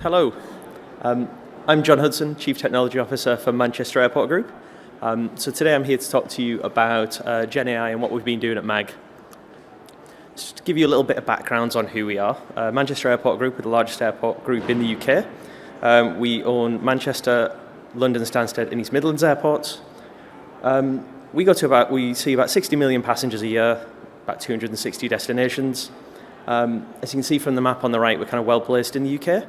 Hello, I'm John Hudson, Chief Technology Officer for Manchester Airport Group. So today I'm here to talk to you about Gen AI and what we've been doing at MAG. Just to give you a little bit of background on who we are. Manchester Airport Group, we're the largest airport group in the UK. We own Manchester, London Stansted and East Midlands airports. We see about 60 million passengers a year, about 260 destinations. As you can see from the map on the right, we're kind of well placed in the UK.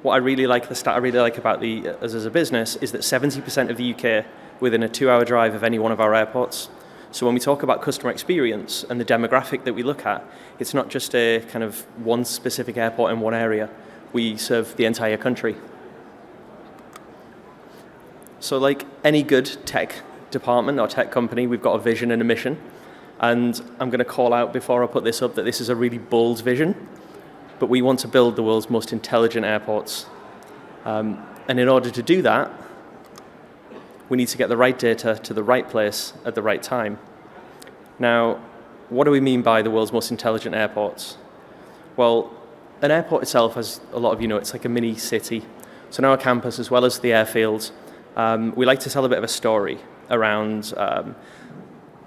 What I really like, the stat I really like about us as a business is that 70% of the UK within a 2-hour drive of any one of our airports. So when we talk about customer experience and the demographic that we look at, it's not just a kind of one specific airport in one area. We serve the entire country. So like any good tech department or tech company, we've got a vision and a mission. And I'm going to call out before I put this up that this is a really bold vision. But we want to build the world's most intelligent airports. And in order to do that, we need to get the right data to the right place at the right time. Now, what do we mean by the world's most intelligent airports? Well, an airport itself, as a lot of you know, it's like a mini city. So on our campus, as well as the airfields, we like to tell a bit of a story around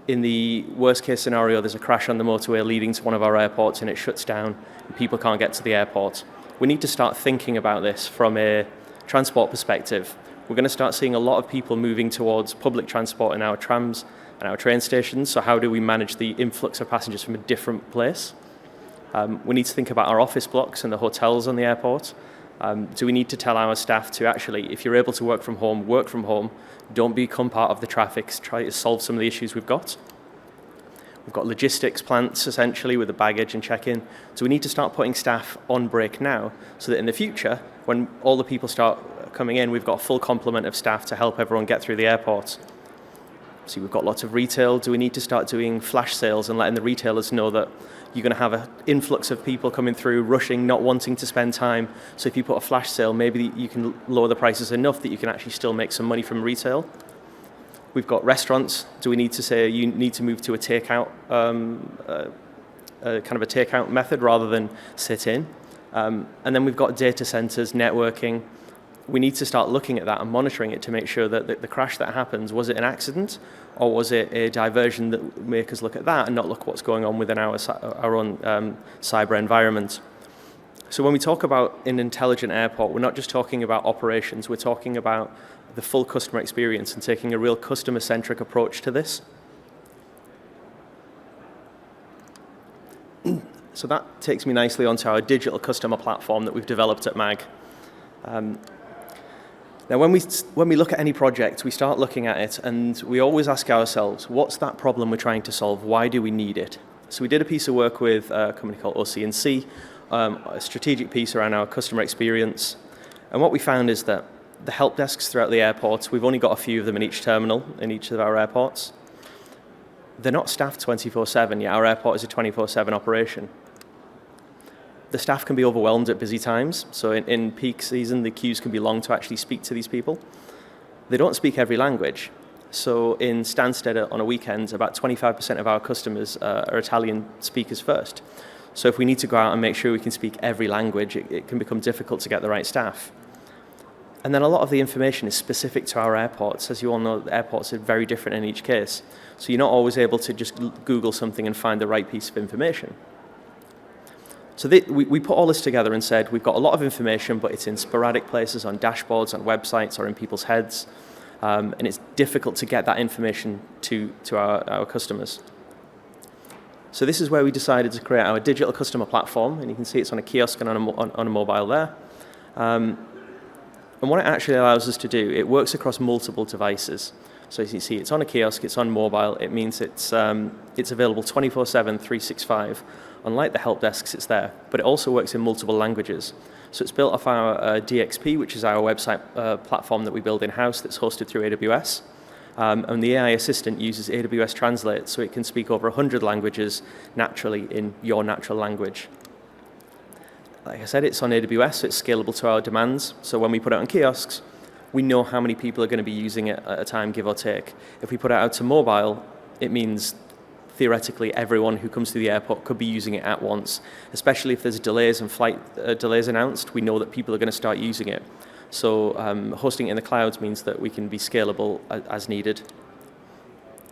in the worst case scenario, there's a crash on the motorway leading to one of our airports and it shuts down and people can't get to the airport. We need to start thinking about this from a transport perspective. We're going to start seeing a lot of people moving towards public transport in our trams and our train stations. So how do we manage the influx of passengers from a different place? We need to think about our office blocks and the hotels on the airport. Do we need to tell our staff to actually, if you're able to work from home, work from home. Don't become part of the traffic. Try to solve some of the issues we've got. We've got logistics plants, essentially, with the baggage and check-in. So we need to start putting staff on break now so that in the future, when all the people start coming in, we've got a full complement of staff to help everyone get through the airport. See, we've got lots of retail. Do we need to start doing flash sales and letting the retailers know that you're going to have an influx of people coming through, rushing, not wanting to spend time. So if you put a flash sale, maybe you can lower the prices enough that you can actually still make some money from retail. We've got restaurants. Do we need to say you need to move to a takeout, kind of a takeout method rather than sit in? And then we've got data centers, networking. We need to start looking at that and monitoring it to make sure that the crash that happens, was it an accident or was it a diversion that would make us look at that and not look what's going on within our own cyber environment. So when we talk about an intelligent airport, we're not just talking about operations, we're talking about the full customer experience and taking a real customer-centric approach to this. So that takes me nicely onto our digital customer platform that we've developed at MAG. Now, when we look at any project, we start looking at it and we always ask ourselves, what's that problem we're trying to solve? Why do we need it? So we did a piece of work with a company called OC&C, a strategic piece around our customer experience. And what we found is that the help desks throughout the airports, we've only got a few of them in each terminal, in each of our airports. They're not staffed 24/7, yet our airport is a 24/7 operation. The staff can be overwhelmed at busy times. So in peak season, the queues can be long to actually speak to these people. They don't speak every language. So in Stansted on a weekend, about 25% of our customers are Italian speakers first. So if we need to go out and make sure we can speak every language, it can become difficult to get the right staff. And then a lot of the information is specific to our airports. As you all know, the airports are very different in each case. So you're not always able to just Google something and find the right piece of information. So we put all this together and said, we've got a lot of information, but it's in sporadic places, on dashboards, on websites, or in people's heads. And it's difficult to get that information to our customers. So this is where we decided to create our digital customer platform. And you can see it's on a kiosk and on a mobile there. And what it actually allows us to do, it works across multiple devices. So as you see, it's on a kiosk, it's on mobile. It means it's available 24/7, 365. Unlike the help desks, it's there, but it also works in multiple languages. So it's built off our DXP, which is our website platform that we build in-house that's hosted through AWS. And the AI assistant uses AWS Translate, so it can speak over 100 languages naturally in your natural language. Like I said, it's on AWS, so it's scalable to our demands. So when we put it on kiosks, we know how many people are going to be using it at a time, give or take. If we put it out to mobile, it means theoretically everyone who comes to the airport could be using it at once, especially if there's delays and flight delays announced. We know that people are going to start using it. So hosting it in the clouds means that we can be scalable as needed.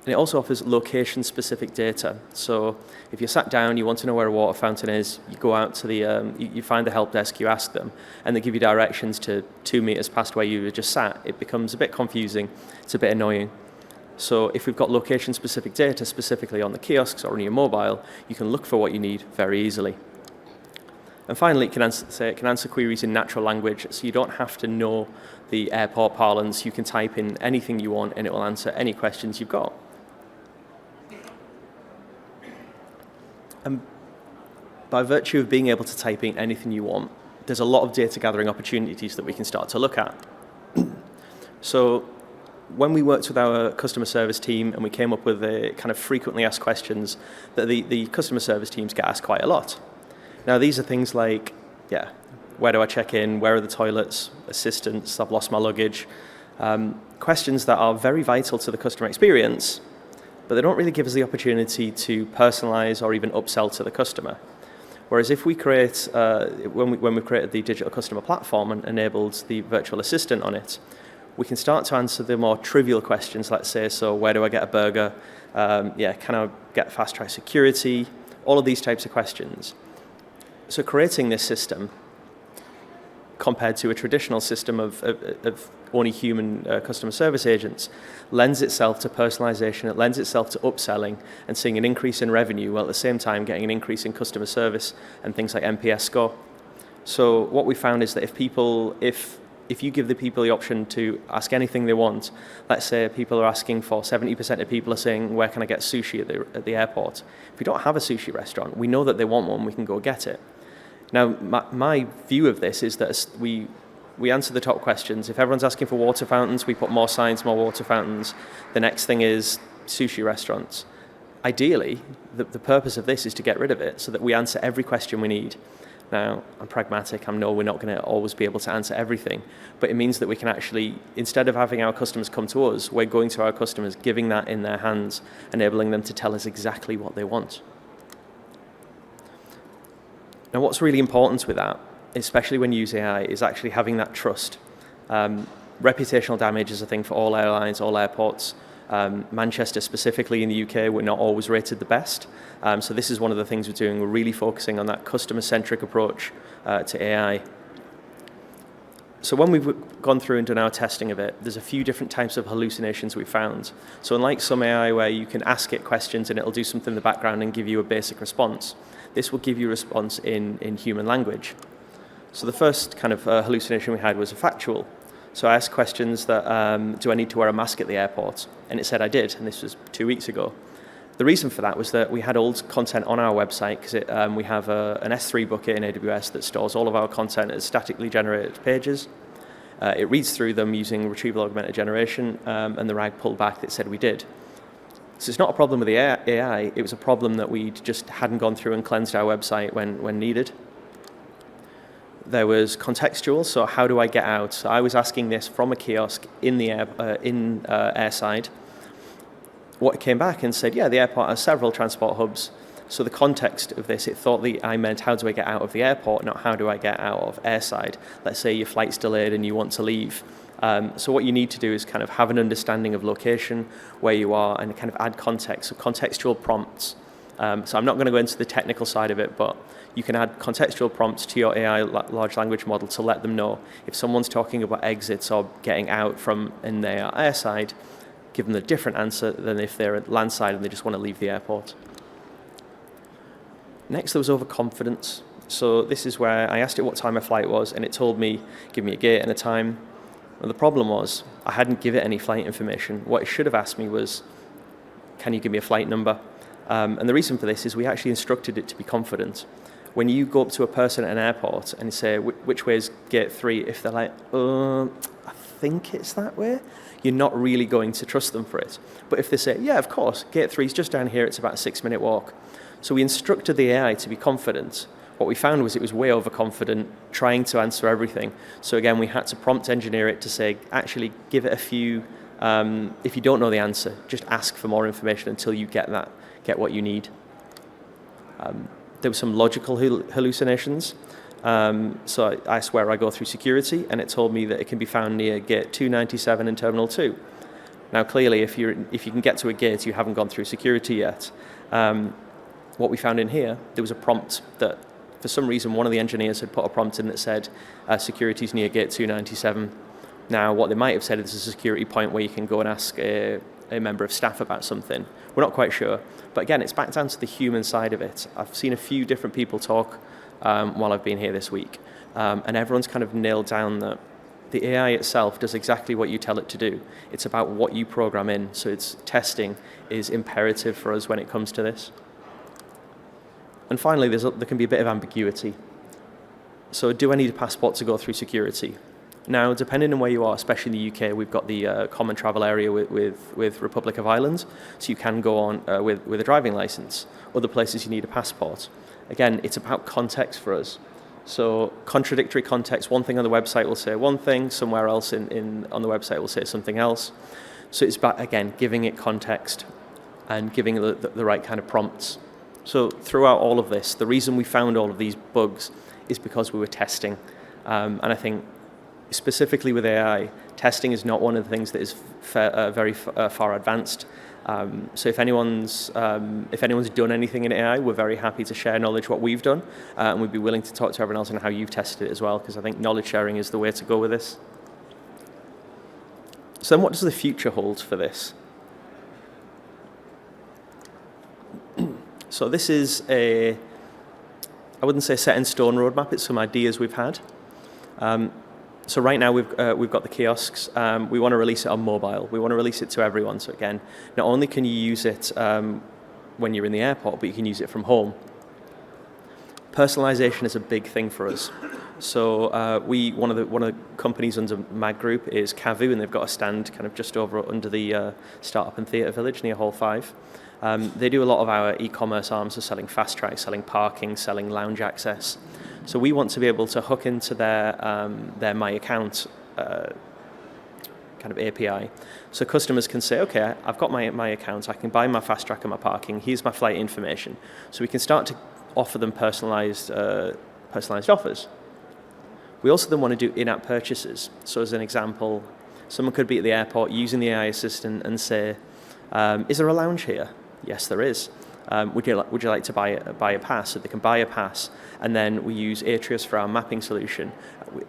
And it also offers location-specific data. So if you're sat down, you want to know where a water fountain is, you go out to the, you find the help desk, you ask them, and they give you directions to 2 meters past where you were just sat. It becomes a bit confusing. It's a bit annoying. So if we've got location-specific data specifically on the kiosks or on your mobile, you can look for what you need very easily. And finally, it can answer queries in natural language, so you don't have to know the airport parlance. You can type in anything you want, and it will answer any questions you've got. And by virtue of being able to type in anything you want, there's a lot of data gathering opportunities that we can start to look at. So when we worked with our customer service team and we came up with the kind of frequently asked questions that the customer service teams get asked quite a lot. Now, these are things like, where do I check in? Where are the toilets? Assistance, I've lost my luggage. Questions that are very vital to the customer experience, but they don't really give us the opportunity to personalize or even upsell to the customer. Whereas if we create, when we created the digital customer platform and enabled the virtual assistant on it, we can start to answer the more trivial questions, let's say, so where do I get a burger? Can I get fast track security? All of these types of questions. So creating this system, compared to a traditional system of only human customer service agents, lends itself to personalization, it lends itself to upselling and seeing an increase in revenue while at the same time getting an increase in customer service and things like NPS score. So what we found is that if you give the people the option to ask anything they want, let's say people are asking for 70% of people are saying, where can I get sushi at the airport? If we don't have a sushi restaurant, we know that they want one, we can go get it. Now, my view of this is that we answer the top questions. If everyone's asking for water fountains, we put more signs, more water fountains. The next thing is sushi restaurants. Ideally, the purpose of this is to get rid of it so that we answer every question we need. Now, I'm pragmatic. I know we're not going to always be able to answer everything, but it means that we can actually, instead of having our customers come to us, we're going to our customers, giving that in their hands, enabling them to tell us exactly what they want. Now, what's really important with that, especially when you use AI, is actually having that trust. Reputational damage is a thing for all airlines, all airports. Manchester specifically in the UK, we're not always rated the best. So this is one of the things we're doing. We're really focusing on that customer-centric approach to AI. So when we've gone through and done our testing of it, there's a few different types of hallucinations we found. So unlike some AI where you can ask it questions and it'll do something in the background and give you a basic response, this will give you a response in human language. So the first kind of hallucination we had was a factual. So I asked questions that, do I need to wear a mask at the airport? And it said I did, and this was 2 weeks ago. The reason for that was that we had old content on our website because we have an S3 bucket in AWS that stores all of our content as statically generated pages. It reads through them using retrieval augmented generation, and the RAG pulled back that said we did. So it's not a problem with the AI, it was a problem that we just hadn't gone through and cleansed our website when needed. There was contextual, so how do I get out? So I was asking this from a kiosk in the airside. What came back and said, the airport has several transport hubs. So the context of this, it thought that I meant how do I get out of the airport, not how do I get out of airside. Let's say your flight's delayed and you want to leave. So what you need to do is kind of have an understanding of location, where you are, and kind of add context, so contextual prompts. So I'm not going to go into the technical side of it, but you can add contextual prompts to your AI large language model to let them know if someone's talking about exits or getting out from in their airside, give them a different answer than if they're at landside and they just want to leave the airport. Next, there was overconfidence. So this is where I asked it what time my flight was, and it told me, give me a gate and a time. And the problem was, I hadn't given it any flight information. What it should have asked me was, can you give me a flight number? And the reason for this is we actually instructed it to be confident. When you go up to a person at an airport and say, which way is gate 3? If they're like, I think it's that way, you're not really going to trust them for it. But if they say, yeah, of course, gate 3 is just down here, it's about a 6-minute walk. So we instructed the AI to be confident. What we found was it was way overconfident, trying to answer everything. So again, we had to prompt engineer it to say, actually give it a few, if you don't know the answer, just ask for more information until you get that get what you need. There were some logical hallucinations. So I swear I go through security, and it told me that it can be found near gate 297 in Terminal 2. Now, clearly, if you can get to a gate, you haven't gone through security yet. What we found in here, there was a prompt that, for some reason, one of the engineers had put a prompt in that said, security's near gate 297. Now, what they might have said is a security point where you can go and ask a member of staff about something. We're not quite sure. But again, it's back down to the human side of it. I've seen a few different people talk while I've been here this week, and everyone's kind of nailed down that the AI itself does exactly what you tell it to do. It's about what you program in, so its testing is imperative for us when it comes to this. And finally, there can be a bit of ambiguity. So do I need a passport to go through security? Now, depending on where you are, especially in the UK, we've got the common travel area with Republic of Ireland, so you can go on with a driving license. Other places you need a passport. Again, it's about context for us. So contradictory context, one thing on the website will say one thing, somewhere else on the website will say something else. So it's about, again, giving it context and giving the right kind of prompts. So throughout all of this, the reason we found all of these bugs is because we were testing. And I think specifically with AI, testing is not one of the things that is very far advanced. So if anyone's done anything in AI, we're very happy to share knowledge what we've done, and we'd be willing to talk to everyone else on how you've tested it as well, because I think knowledge sharing is the way to go with this. So then what does the future hold for this? So this is I wouldn't say set in stone roadmap, it's some ideas we've had. So right now we've got the kiosks. We want to release it on mobile. We want to release it to everyone. So again, not only can you use it when you're in the airport, but you can use it from home. Personalization is a big thing for us. So one of the companies under Mag Group is Kavu, and they've got a stand kind of just under the Startup and Theatre Village near Hall 5. They do a lot of our e-commerce arms, so selling fast track, selling parking, selling lounge access. So we want to be able to hook into their My Account kind of API. So customers can say, okay, I've got my account, I can buy my fast track and my parking, here's my flight information. So we can start to offer them personalized offers. We also then want to do in-app purchases. So as an example, someone could be at the airport using the AI assistant and say, is there a lounge here? Yes, there is. Would you like to buy a pass? So they can buy a pass, and then we use Atrius for our mapping solution,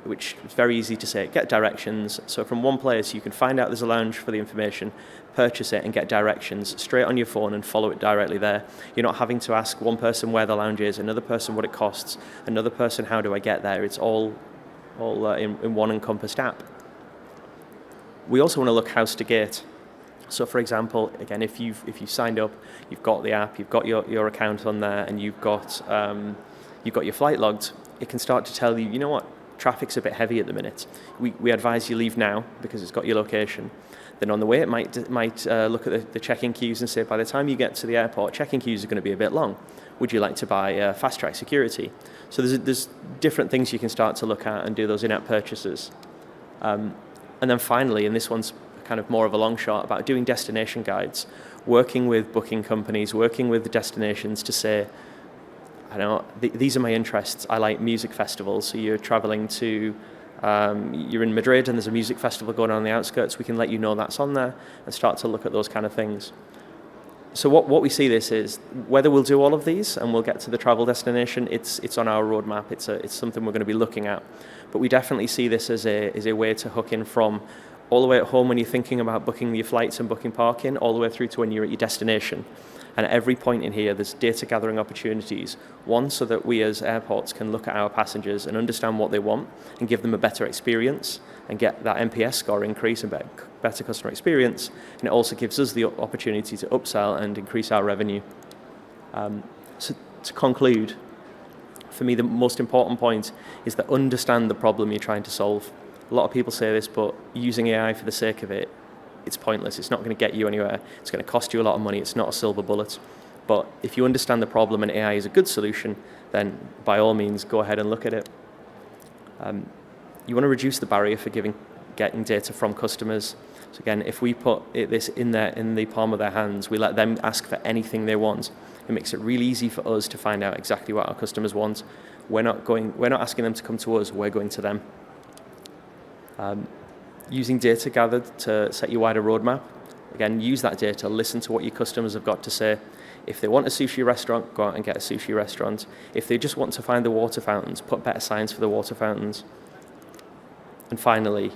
which is very easy to say, get directions. So from one place, you can find out there's a lounge for the information, purchase it, and get directions straight on your phone and follow it directly there. You're not having to ask one person where the lounge is, another person what it costs, another person how do I get there. It's all in one encompassed app. We also want to look house to gate. So, for example, again, if you've signed up, you've got the app, you've got your account on there, and you've got your flight logged, it can start to tell you, you know what, traffic's a bit heavy at the minute. We advise you leave now because it's got your location. Then on the way, it might look at the check-in queues and say, by the time you get to the airport, check-in queues are going to be a bit long. Would you like to buy fast track security? So there's different things you can start to look at and do those in-app purchases. And then finally, and this one's kind of more of a long shot, about doing destination guides, working with booking companies, working with the destinations to say, I know, these are my interests. I like music festivals. So you're traveling to, you're in Madrid and there's a music festival going on the outskirts. We can let you know that's on there and start to look at those kind of things. So what we see this is, whether we'll do all of these and we'll get to the travel destination, it's on our roadmap. It's something we're going to be looking at. But we definitely see this as a way to hook in from all the way at home when you're thinking about booking your flights and booking parking, all the way through to when you're at your destination. And at every point in here, there's data gathering opportunities. One, so that we as airports can look at our passengers and understand what they want and give them a better experience and get that NPS score increase and better customer experience. And it also gives us the opportunity to upsell and increase our revenue. So to conclude, for me, the most important point is that understand the problem you're trying to solve. A lot of people say this, but using AI for the sake of it, it's pointless. It's not going to get you anywhere. It's going to cost you a lot of money. It's not a silver bullet. But if you understand the problem and AI is a good solution, then by all means, go ahead and look at it. You want to reduce the barrier for giving getting data from customers. So again, if we put this in the palm of their hands, we let them ask for anything they want. It makes it really easy for us to find out exactly what our customers want. We're not asking them to come to us, we're going to them. Using data gathered to set your wider roadmap. Again, use that data, listen to what your customers have got to say. If they want a sushi restaurant, go out and get a sushi restaurant. If they just want to find the water fountains, put better signs for the water fountains. And finally,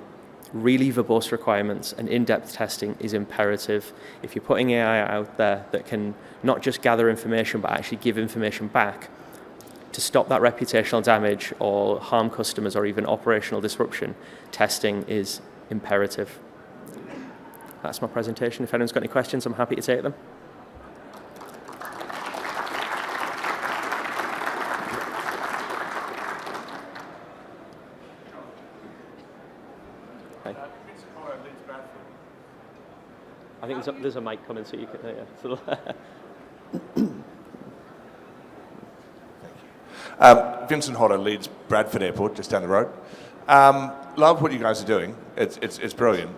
really verbose requirements and in-depth testing is imperative. If you're putting AI out there that can not just gather information but actually give information back, to stop that reputational damage or harm customers or even operational disruption, testing is imperative. That's my presentation. If anyone's got any questions, I'm happy to take them. I think there's a mic coming, so you can. Vincent Hodder leads Bradford Airport, just down the road. Love what you guys are doing. It's brilliant.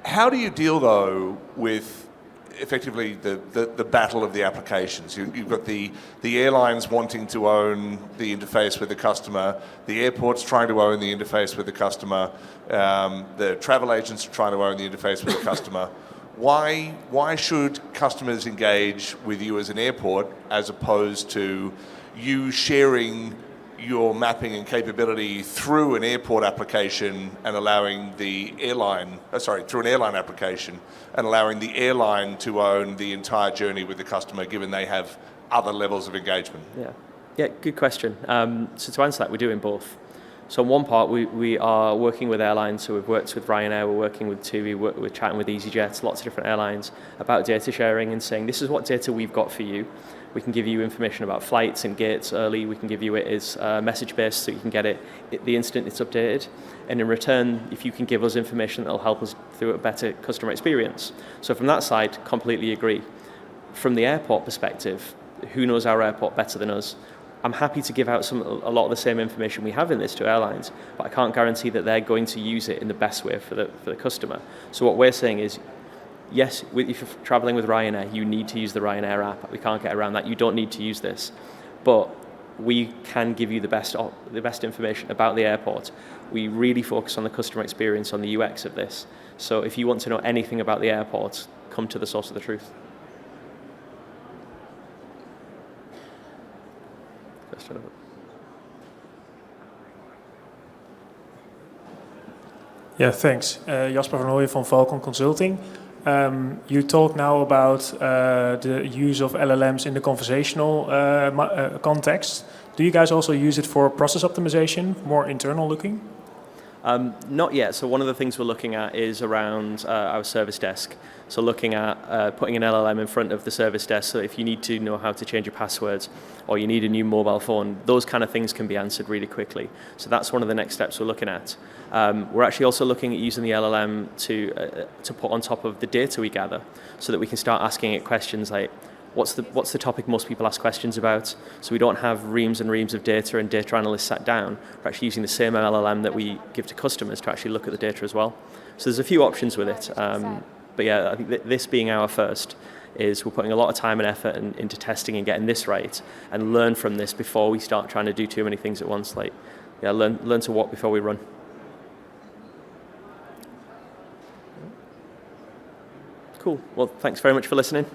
How do you deal, though, with effectively the battle of the applications? You've got the airlines wanting to own the interface with the customer, the airports trying to own the interface with the customer, the travel agents trying to own the interface with the customer. Why should customers engage with you as an airport as opposed to you sharing your mapping and capability through an airport application and allowing the airline, through an airline application and allowing the airline to own the entire journey with the customer, given they have other levels of engagement? Yeah, good question. So to answer that, we're doing both. So on one part, we are working with airlines. So we've worked with Ryanair, we're working with TUI, we're chatting with EasyJet, lots of different airlines about data sharing and saying, this is what data we've got for you. We can give you information about flights and gates early. We can give you it as message-based so you can get it the instant it's updated. And in return, if you can give us information that will help us through a better customer experience. So from that side, completely agree. From the airport perspective, who knows our airport better than us? I'm happy to give out a lot of the same information we have in this to airlines, but I can't guarantee that they're going to use it in the best way for the customer. So what we're saying is, yes, if you're traveling with Ryanair, you need to use the Ryanair app. We can't get around that. You don't need to use this. But we can give you the best information about the airport. We really focus on the customer experience, on the UX of this. So if you want to know anything about the airport, come to the source of the truth. Yeah, thanks. Jasper van Hooyen from Falcon Consulting. You talk now about the use of LLMs in the conversational context. Do you guys also use it for process optimization, more internal looking? Not yet. So one of the things we're looking at is around our service desk. So looking at putting an LLM in front of the service desk, so if you need to know how to change your passwords or you need a new mobile phone, those kind of things can be answered really quickly. So that's one of the next steps we're looking at. We're actually also looking at using the LLM to put on top of the data we gather so that we can start asking it questions like, what's the topic most people ask questions about? So we don't have reams and reams of data and data analysts sat down. We're actually using the same LLM that we give to customers to actually look at the data as well. So there's a few options with it. But yeah, I think this being our first is we're putting a lot of time and effort into testing and getting this right and learn from this before we start trying to do too many things at once. Like, yeah, learn to walk before we run. Cool. Well, thanks very much for listening.